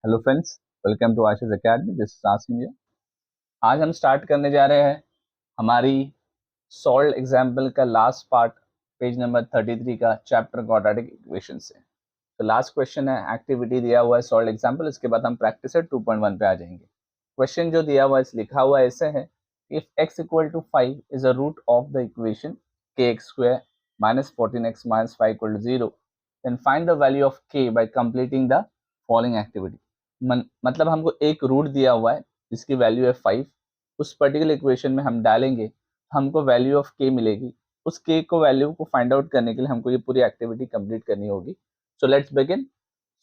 Hello friends, welcome to Ashish academy. This is Asim here. आज हम start करने जा रहे हैं हमारी सॉल्व्ड एग्जाम्पल का लास्ट पार्ट, पेज नंबर 33 का चैप्टर क्वाड्रेटिक इक्वेशन से। तो लास्ट क्वेश्चन है, एक्टिविटी दिया हुआ है सॉल्व्ड एग्जाम्पल, इसके बाद हम प्रैक्टिस है 2.1 पे आ जाएंगे। क्वेश्चन जो दिया हुआ है लिखा हुआ ऐसे है, if x equal to 5 is a root of the equation kx square minus 14x minus 5 equal to 0, then find the value of k by completing the following activity. मतलब हमको एक रूट दिया हुआ है जिसकी वैल्यू है 5, उस पर्टिकुलर इक्वेशन में हम डालेंगे, हमको वैल्यू ऑफ के मिलेगी। उस के को वैल्यू को फाइंड आउट करने के लिए हमको ये पूरी एक्टिविटी कंप्लीट करनी होगी। So let's begin.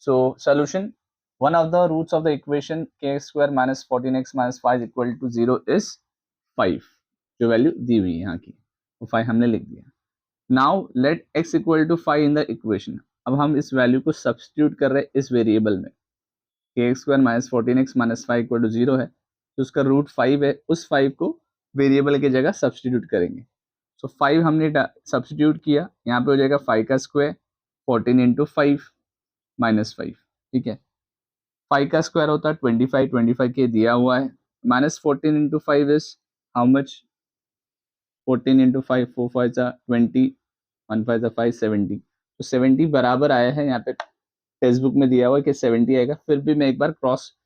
So solution, one of the roots of the equation kx square minus 14x minus 5 equal to 0 is 5, जो वैल्यू दी हुई है यहाँ की, वो 5 हमने लिख दिया। Now let x equal to 5 in the equation. अब हम इस वैल्यू को सब्स्टिट्यूट कर रहे हैं इस वेरिएबल में, k x square minus 14x minus 5 equal to 0 है, तो उसका रूट 5 है, उस 5 को वेरिएबल की जगह सब्स्टिट्यूट करेंगे। सो 5 हमने सब्स्टिट्यूट किया, यहाँ पे हो जाएगा 5 का स्क्वायर 14 इंटू 5 माइनस 5, ठीक है। 5 का स्क्वायर होता है 25, 25 के दिया हुआ है, minus 14 into 5 is how much, 14 into 5, 4 5 जा 20, 1 5 जा 5, 70। तो 70 बराबर आया है, यहाँ पे टेक्स्ट बुक में दिया हुआ है कि 70 आएगा, फिर भी मैं एक बार क्रॉस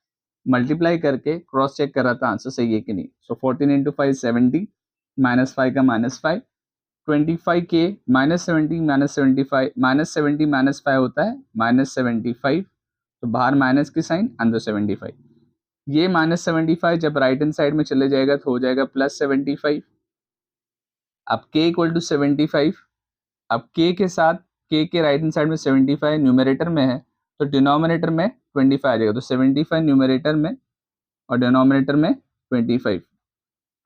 मल्टीप्लाई करके क्रॉस चेक कर रहा था आंसर सही है कि नहीं। सो 14 इंटू 5 70, माइनस 5 का माइनस 5, 25 के माइनस 70 माइनस 75, माइनस 70 माइनस 5 होता है माइनस 75, तो बाहर माइनस की साइन, अंदर 75। ये माइनस 75 जब राइट हैंड साइड में चले जाएगा तो हो जाएगा प्लस 75। अब k इक्वल टू 75, अब k के साथ k के राइट हैंड साइड में 75 न्यूमरेटर में है, तो डिनोमिनेटर में 25 आ जाएगा, तो 75 न्यूमरेटर में और डिनोमिनेटर में 25।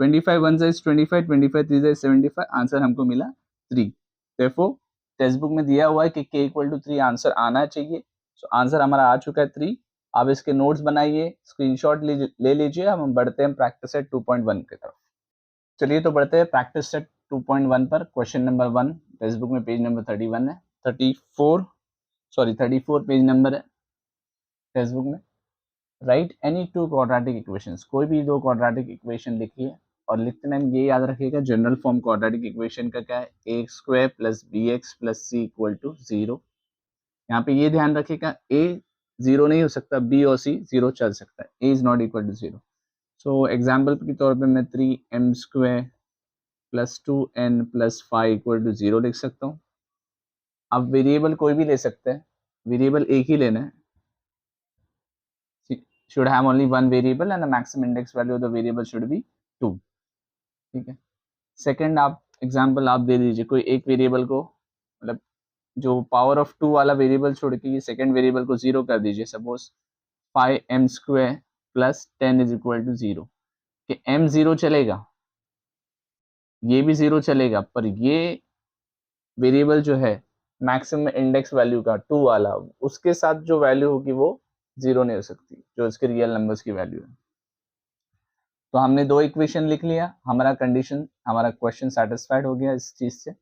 25 one is 25, 25 three is 75, answer हमको मिला 3। देयरफॉर टेक्स्ट बुक में दिया हुआ है कि k इक्वल टू 3 आंसर आना चाहिए। सो आंसर हमारा आ चुका है 3। आप इसके नोट्स बनाइए, स्क्रीनशॉट ले लीजिए। हम बढ़ते हैं प्रैक्टिस सेट 2.1 की तरफ। चलिए तो बढ़ते हैं प्रैक्टिस सेट 2.1 पर। क्वेश्चन नंबर 1 टेक्स्ट बुक में पेज नंबर 31 है, 34 पेज नंबर है टेक्स्ट बुक में। Right any two quadratic equations, कोई भी दो क्वाड्रेटिक इक्वेशन लिखिए, और लिखते टाइम ये याद रखिएगा जनरल फॉर्म क्वाड्रेटिक इक्वेशन का क्या है, a square plus b x plus c equal to 0। यहाँ पे ये ध्यान रखिएगा ए 0 नहीं हो सकता, बी और सी 0 चल सकता है, a is not equal to 0। So example के तौर पे मैं 3m स्क्वायर प्लस 2n प्लस 5 इक्वल टू 0 लिख सकता हूँ। अब वेरिएबल कोई भी ले सकते हैं, वेरिएबल एक ही लेना है, should have only one variable and the maximum index value of the variable should be 2, ठीक है। सेकंड आप एग्जांपल आप दे दीजिए, कोई एक वेरिएबल को, मतलब जो पावर ऑफ 2 वाला वेरिएबल छोड़ के ये सेकंड वेरिएबल को 0 कर दीजिए। Suppose 5m square plus 10 is equal to 0, कि m 0 चलेगा, ये भी 0 चलेगा, पर ये वेरिएबल जो है मैक्सिमम इंडेक्स वैल्यू का 2 वाला, उसके साथ जो वैल्यू होगी वो 0 नहीं हो सकती, जो इसके रियल नंबर्स की वैल्यू है। तो हमने दो इक्वेशन लिख लिया, हमारा कंडीशन, हमारा क्वेश्चन सेटिस्फाइड हो गया इस चीज से।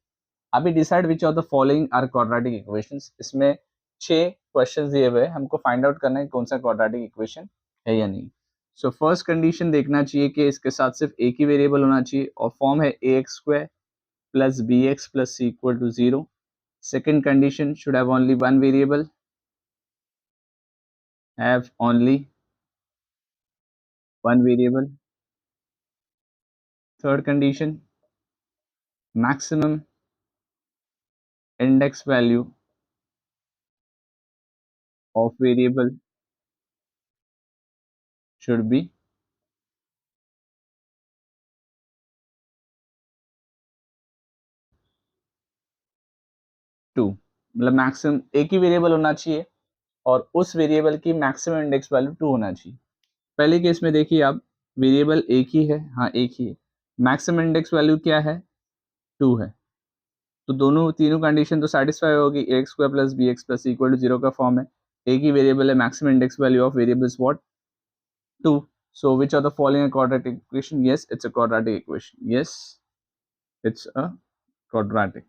अभी decide which of the following are quadratic equations. इसमें 6 क्वेश्चंस दिए हुए हैं, हमको फाइंड आउट करना है कौन सा क्वाड्रेटिक इक्वेशन है या नहीं। सो फर्स्ट कंडीशन देखना चाहिए कि इसके साथ सिर्फ एक ही वेरिएबल होना चाहिए, और फॉर्म है a x square plus b x plus c equal to 0। Second condition, should have only one variable, have only one variable. Third condition, maximum index value of variable should be 2, मतलब maximum एक ही variable होना चाहिए और उस variable की maximum index value 2 होना चाहिए। पहले केस में देखिए आप, वेरिएबल एक ही है, हाँ एक ही है, मैक्सिमम इंडेक्स वैल्यू क्या है, 2 है, तो दोनों तीनों कंडीशन तो सेटिस्फाई होगी। A x square plus b x plus equal to 0 का फॉर्म है, एक ही वेरिएबल है, maximum index value of variable is what, 2। So which of the following a quadratic equation? Yes, it's a quadratic equation. Yes, it's a quadratic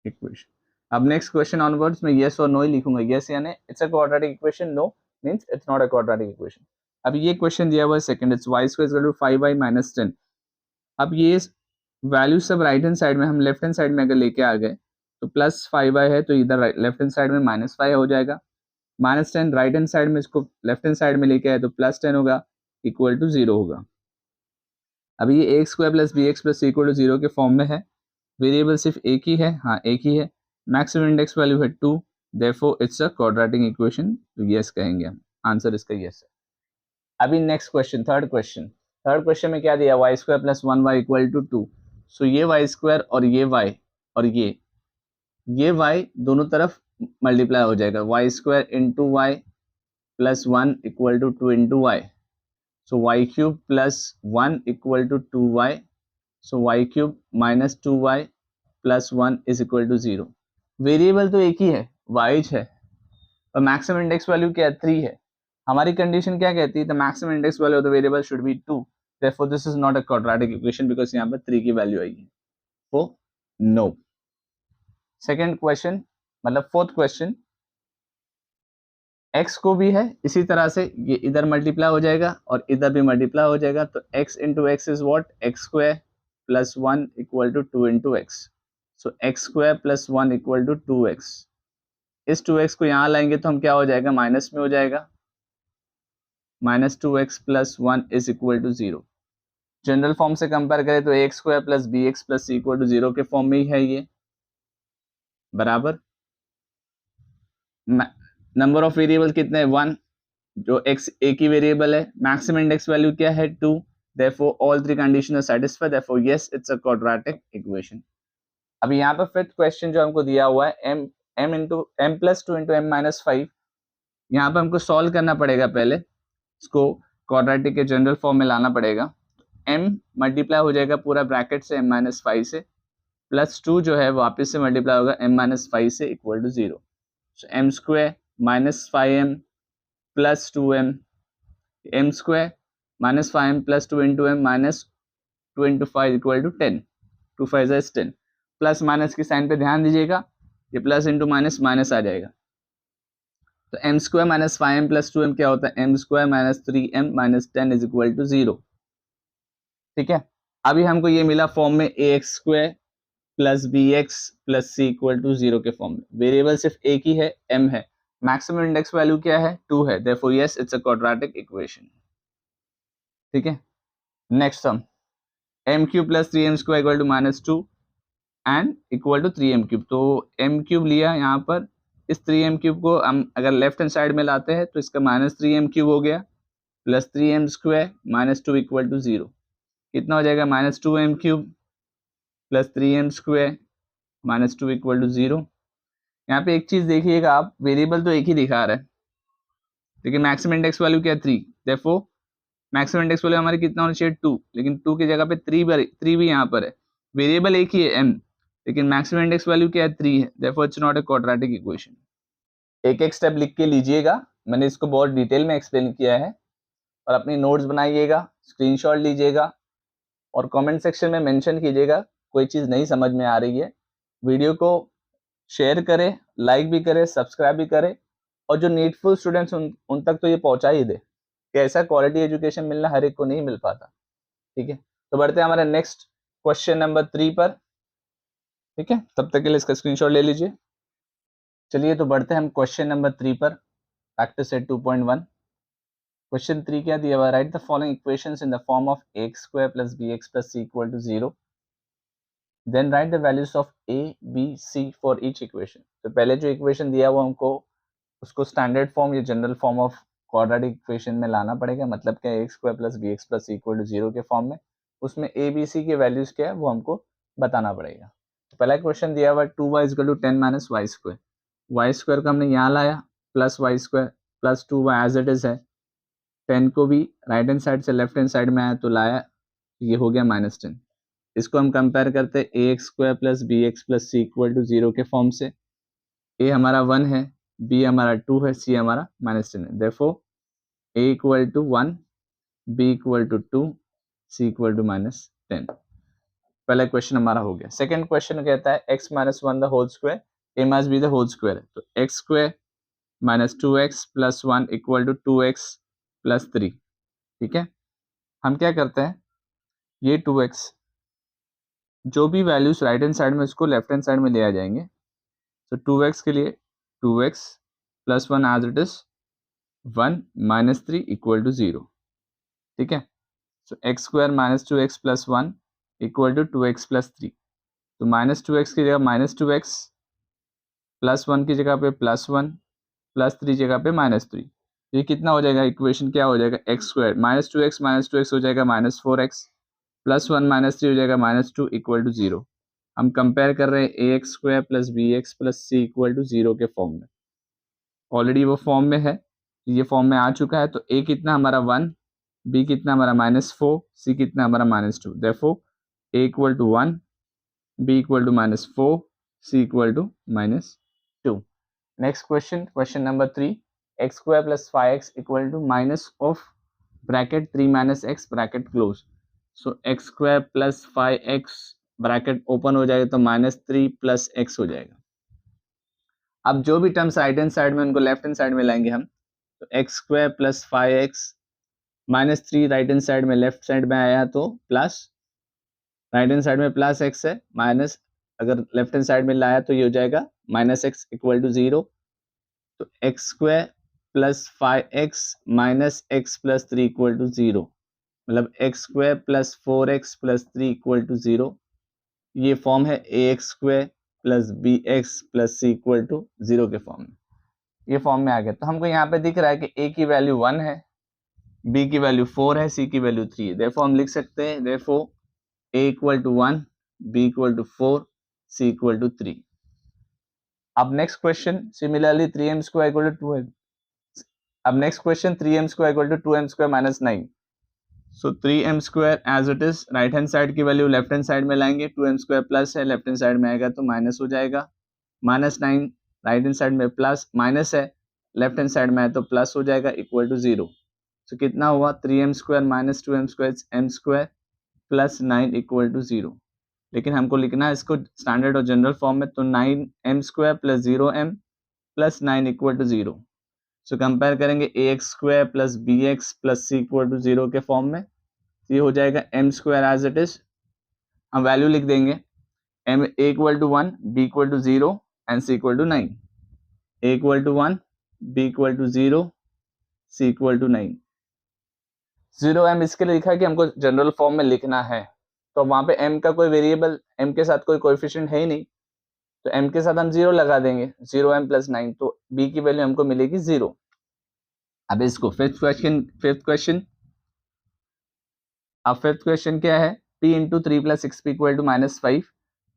equation. अब next question onwards में yes और no ही लिखूंगा, yes यानी it's a quadratic equation, no means it's not a quadratic equation. अब ये question दिया हुआ है second, it's y square equal to 5y minus 10। अब ये वैल्यू सब राइट हैंड साइड में, हम लेफ्ट हैंड साइड में अगर लेके आ गए तो प्लस 5y है तो इधर लेफ्ट हैंड साइड में माइनस 5 हो जाएगा, माइनस 10 राइट हैंड साइड में, इसको लेफ्ट हैंड साइड में लेके आए तो प्लस 10 होगा, इक्वल टू 0 होगा। अभी ये x square plus b x plus c equal to 0 के फॉर्म में है, वेरिएबल सिर्फ एक ही है, हाँ एक ही है, मैक्सिमम इंडेक्स वैल्यू है 2, therefore it's a quadratic equation, तो यस कहेंगे हम, आंसर इसका यस है। अभी नेक्स्ट क्वेश्चन, थर्ड क्वेश्चन में क्या दिया, y square plus 1y equal to 2। So ये वाई स्क्वायर और ये y और ये y दोनों तरफ मल्टीप्लाई हो जाएगा, y square into y plus 1 equal to 2 into y, so y cube plus 1 equal to 2y, so y cube minus 2y plus 1 is equal to 0। Variable तो एक ही है, y है, और मैक्सिमम इंडेक्स वैल्यू क्या है, 3 है। हमारी कंडीशन क्या कहती है, the maximum index value of the variable should be 2, therefore this is not a quadratic equation because यहाँ पर 3 की वैल्यू आई है, वो नो। सेकंड क्वेश्चन मतलब फोर्थ क्वेश्चन, x को भी है इसी तरह से, ये इधर मल्टीप्लाई हो जाएगा और इधर भी मल्टीप्लाई हो जाएगा, तो x into x is what, x square plus 1 equal to 2 into x, so x square plus 1 equal to 2x। इस 2x को यहाँ लाएंगे तो हम क्या हो जाएगा, माइनस में हो जाएगा, minus 2x plus 1 is equal to 0। General form से कंपेयर करें तो x square plus b x plus c equal to 0 के फॉर्म में ही है ये, बराबर। नंबर ऑफ वेरिएबल कितने हैं, 1, जो x एक ही वेरिएबल है, मैक्सिमम इंडेक्स वैल्यू क्या है 2, therefore all three conditions are satisfied, therefore yes it's a quadratic equation। अभी यहाँ पर फिफ्थ क्वेश्चन जो हमको दिया हुआ है m plus 2 into m minus 5, यहाँ पर हमको सॉल्व करना पड़ेगा, पहले इसको क्वाड्रेटिक के जनरल फॉर्म में लाना पड़ेगा। m मल्टीप्लाई हो जाएगा पूरा ब्रैकेट से m माइनस 5 से, प्लस 2 जो है वापस से मल्टीप्लाई होगा m माइनस 5 से equal to 0, so m square minus 5m plus 2m, m square minus 5m plus 2 into m minus 2 into 5 equal to 10, 2 5 is 10, plus minus की साइन पे ध्यान दीजिएगा, ये प्लस इंटू माइनस माइनस आ जाएगा, तो m square minus 5m plus 2m क्या होता है, m square minus 3m minus 10 is equal to 0। ठीक है, अभी हमको ये मिला फॉर्म में ax square plus bx plus c equal to 0 के फॉर्म में, वेरिएबल सिर्फ एक ही है, m है, मैक्सिमम इंडेक्स वैल्यू क्या है, 2 है, therefore yes it's a quadratic equation। ठीक है, next sum, m cube plus 3m square equal to minus 2 and equal to 3m cube, तो m क्यूब लिया यहाँ पर, इस 3m क्यूब को हम अगर लेफ्ट हैंड साइड में लाते हैं तो इसका माइनस 3m क्यूब हो गया, plus 3m square minus 2 equal to 0, कितना हो जाएगा, minus 2m cube plus 3m square minus 2 equal to 0। यहाँ पे एक चीज देखिएगा आप, वेरिएबल तो एक ही दिखा रहा है, लेकिन मैक्सिमम इंडेक्स वैल्यू क्या है 3, देयरफॉर मैक्सिमम इंडेक्स वैल्यू हमारी कितना होना चाहिए 2, लेकिन 2 की जगह पे 3 भी यहाँ पर है, वेरिएबल एक ही है m, लेकिन मैक्सिमम इंडेक्स वैल्यू क्या है 3 है, therefore it's not a quadratic equation. एक एक स्टेप लिख के लीजिएगा, मैंने इसको बहुत डिटेल में एक्सप्लेन किया है, और अपनी नोट्स बनाइएगा, स्क्रीनशॉट लीजिएगा और कमेंट सेक्शन में मेंशन कीजिएगा कोई चीज़ नहीं समझ में आ रही है। वीडियो को शेयर करें, लाइक भी करें, सब्सक्राइब भी करें, और जो नीडफुल स्टूडेंट्स उन तक तो ये पहुंचा ही दे, कि ऐसा क्वालिटी एजुकेशन मिलना हर एक को नहीं मिल पाता। ठीक है, तो बढ़ते हैं हमारे नेक्स्ट क्वेश्चन नंबर 3 पर। ठीक है, तब तक के लिए इसका स्क्रीनशॉट ले लीजिए। चलिए तो बढ़ते हैं हम क्वेश्चन नंबर 3 पर, प्रैक्टिस सेट 2.1। क्वेश्चन 3 क्या दिया हुआ है, write the following equations in the form of x square plus b x plus c equal to 0, then write the values of a b c for each equation. तो पहले जो equation दिया हुआ हमको उसको स्टैंडर्ड फॉर्म या general form of quadratic equation में लाना पड़ेगा, मतलब क्या, x square plus b x plus c equal to 0 के फॉर्म में, उसमें ए बी सी के वैल्यूज क्या है वो हमको बताना पड़ेगा। तो पहला क्वेश्चन दिया हुआ है 2y equal to 10 minus y square, y square को हमने यहाँ लाया, plus y square plus 2y as it is है, 10 को भी राइट हैंड साइड से लेफ्ट हैंड साइड में आया तो लाया, ये हो गया माइनस 10। इसको हम कंपेयर करते हैं a x square plus b x plus c equal to 0 के फॉर्म से, ए हमारा 1 है, बी हमारा 2 है, सी हमारा माइनस 10 है, therefore a equal to 1, b equal to 2, c equal to minus 10। पहला क्वेश्चन हमारा हो गया। सेकंड क्वेश्चन कहता है x minus 1 the whole square a must be the whole square, तो x square minus 2x plus 1 equal to 2x plus 3। ठीक है, हम क्या करते हैं, ये 2x जो भी वैल्यूज राइट हैंड साइड में उसको लेफ्ट हैंड साइड में ले आ जाएंगे। तो 2x के लिए 2x plus 1 as it is 1 minus 3 equal to 0। ठीक है, so x square minus 2x plus 1 equal to 2x plus 3। तो माइनस 2x की जगह माइनस 2x, प्लस 1 की जगह पे प्लस 1, प्लस 3 जगह पे माइनस 3। ये कितना हो जाएगा, इक्वेशन क्या हो जाएगा, एक्स स्क्वायर माइनस 2x हो जाएगा माइनस 4x, प्लस 1 माइनस 3 हो जाएगा माइनस 2 इक्वल टू 0। हम कंपेयर कर रहे हैं a x square plus b x plus c equal to 0 के फॉर्म में। ऑलरेडी वो फॉर्म में है, ये फॉर्म में आ चुका है। तो ए कितना हमारा 1, बी कितना हमारा -4, सी कितना हमारा -2। Therefore a equal to 1, b equal to -4, c equal to -2। Next question, question number 3, x square plus 5x equal to minus of bracket 3 minus x bracket close. So x square plus 5x bracket open हो जाएगा तो -3 plus x हो जाएगा। अब जो भी terms right hand side में उनको लेफ्ट हैंड साइड में लाएंगे हम। तो x square plus 5x -3 right hand side में, लेफ्ट साइड में आया तो प्लस, राइट हैंड साइड में प्लस x है, माइनस अगर लेफ्ट हैंड साइड में लाया तो ये हो जाएगा -x इक्वल टू 0। तो x square plus 5x minus x plus 3 equal to 0, मतलब x square plus 4x plus 3 equal to 0। ये फॉर्म है a x square plus b x plus c equal to 0 के फॉर्म में। ये form में आ गया। तो हमको यहाँ पे दिख रहा है कि ए की वैल्यू 1 है, बी की वैल्यू 4 है, सी की वैल्यू 3 है। देयरफॉर हम लिख सकते हैं therefore a equal to 1, b equal to 4, c equal to 3। अब next question, similarly 3m square equal to 2m। अब next question 3m square equal to 2m square minus 9। So 3m square as it is, right hand side की value left hand side में लाएंगे, 2m square plus है, left hand side में आएगा तो minus हो जाएगा, -9 राइट हैंड साइड में प्लस, माइनस है लेफ्ट हैंड साइड में है तो प्लस हो जाएगा इक्वल टू 0। सो कितना हुआ, 3m square minus 2m square m square plus 9 equal to 0। लेकिन हमको लिखना है इसको स्टैंडर्ड और जनरल फॉर्म में, तो 9m square plus 0m plus 9 equal to 0। So compare करेंगे a x square plus b x plus c equal to 0 के फॉर्म में। ये हो जाएगा m square as it is, हम वैल्यू लिख देंगे, m a equal to 1, b equal to 0 and c equal to 9। a equal to 1, b equal to 0, c equal to 9। 0m इसके लिए लिखा है कि हमको जनरल फॉर्म में लिखना है, तो वहां पे m का कोई वेरिएबल, m के साथ कोई कोएफिशिएंट है ही नहीं, तो m के साथ हम 0 लगा देंगे, 0m प्लस 9, तो b की वैल्यू हमको मिलेगी 0। अब इसको फिफ्थ क्वेश्चन, अब फिफ्थ क्वेश्चन क्या है, p into 3 plus 6p equal to -5।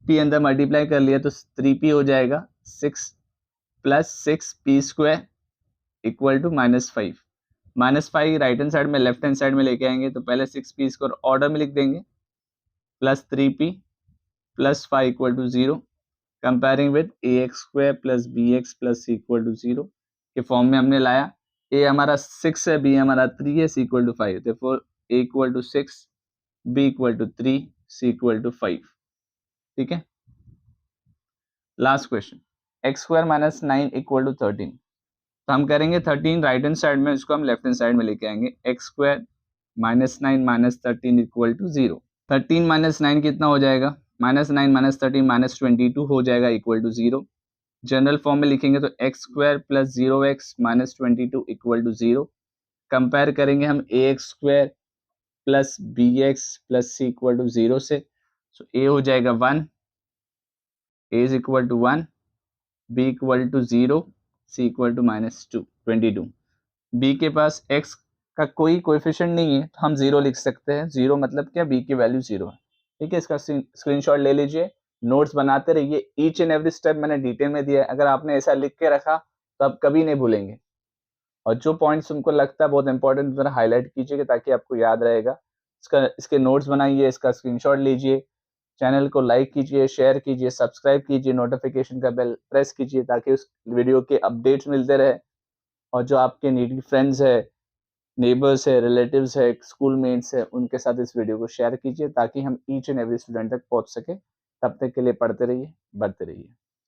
p अंदर मल्टीप्लाई कर लिया तो 3p हो जाएगा, 6 plus 6p square equal to -5। -5 right hand side में लेफ्ट हैंड साइड में लेके आएंगे तो पहले 6p स्क्वायर ऑर्डर में लिख देंगे, plus 3p plus 5 equal to 0, comparing with a x square plus b x plus c equal to 0 के फॉर्म में हमने लाया। ए हमारा 6 है, बी हमारा 3 है, c equal to 5, therefore a equal to 6, b equal to 3, c equal to 5। ठीक है, last question, x square minus 9 equal to 13। तो हम करेंगे 13 राइट हैंड साइड में, इसको हम लेफ्ट हैंड साइड में लेके आएंगे, x square -9 minus 13 equal to 0। 13 minus 9 कितना हो जाएगा, -9 माइनस 13 -22 हो जाएगा इक्वल टू 0। जनरल फॉर्म में लिखेंगे तो x square plus 0x minus 22 equal to 0। Compare करेंगे हम a x square plus b x plus c equal to 0 से। सो ए हो जाएगा 1, a is equal to 1, b equal to 0, c equal to -22। B के पास x का कोई coefficient नहीं है तो हम 0 लिख सकते हैं। 0 मतलब क्या, b की वैल्यू 0 है। ठीक है, इसका स्क्रीनशॉट ले लीजिए, नोट्स बनाते रहिए, ईच एंड एवरी स्टेप मैंने डिटेल में दिया है। अगर आपने ऐसा लिख के रखा तो आप कभी नहीं भूलेंगे, और जो पॉइंट्स उनको लगता है बहुत इंपॉर्टेंट जरा हाईलाइट कीजिएगा ताकि आपको याद रहेगा। इसके नोट्स बनाइए, इसका स्क्रीनशॉट लीजिए, चैनल को लाइक कीजिए, शेयर कीजिए, सब्सक्राइब कीजिए, नोटिफिकेशन का बेल प्रेस कीजिए ताकि उस वीडियो के अपडेट्स मिलते रहे। और जो आपके नीडी फ्रेंड्स है, नेबर्स है, रिलेटिव्स है, स्कूल मेट्स है, उनके साथ इस वीडियो को शेयर कीजिए ताकि हम ईच एंड एवरी स्टूडेंट तक पहुंच सके। तब तक के लिए पढ़ते रहिए, बढ़ते रहिए।